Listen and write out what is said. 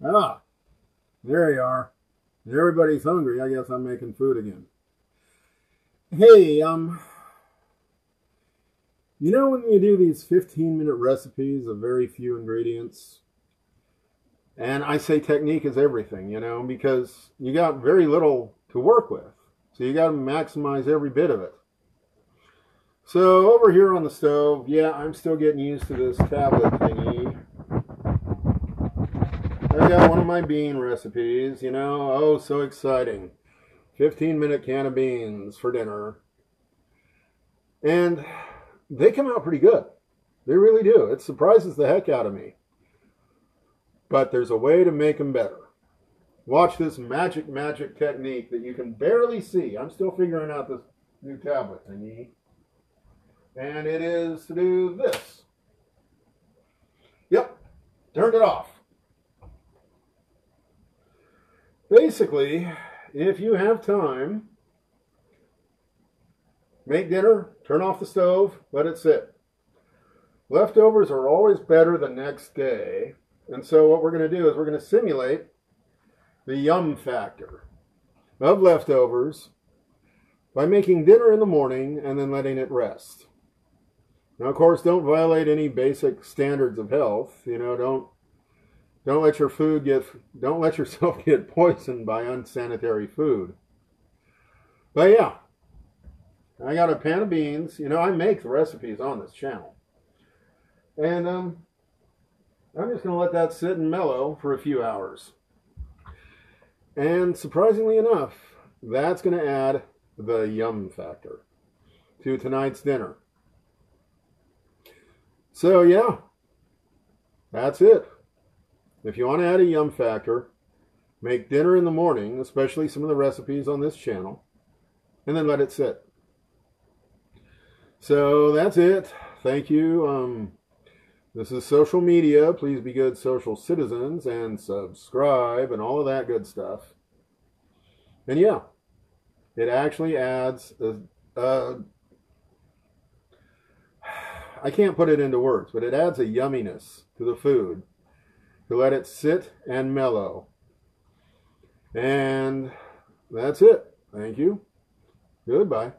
Ah, there you are. Everybody's hungry. I guess I'm making food again. Hey, you know when you do these 15-minute recipes of very few ingredients, and I say technique is everything, because you got very little to work with. So you got to maximize every bit of it. So over here on the stove, yeah, I'm still getting used to this tablet thingy. I've got one of my bean recipes, oh, so exciting. 15-minute can of beans for dinner. And they come out pretty good. They really do. It surprises the heck out of me. But there's a way to make them better. Watch this magic technique that you can barely see. I'm still figuring out this new tablet thingy. And it is to do this. Yep, turned it off. Basically, if you have time, make dinner, turn off the stove, let it sit. Leftovers are always better the next day. And so what we're going to do is we're going to simulate the yum factor of leftovers by making dinner in the morning and then letting it rest. Now, of course, don't violate any basic standards of health. Don't let don't let yourself get poisoned by unsanitary food. But yeah, I got a pan of beans. I make the recipes on this channel. And I'm just going to let that sit and mellow for a few hours. And surprisingly enough, that's going to add the yum factor to tonight's dinner. So yeah, that's it. If you want to add a yum factor, make dinner in the morning, especially some of the recipes on this channel, and then let it sit. So that's it. Thank you. This is social media. Please be good social citizens and subscribe and all of that good stuff. And yeah, it actually adds I can't put it into words, but it adds a yumminess to the food to let it sit and mellow. And that's it. Thank you. Goodbye.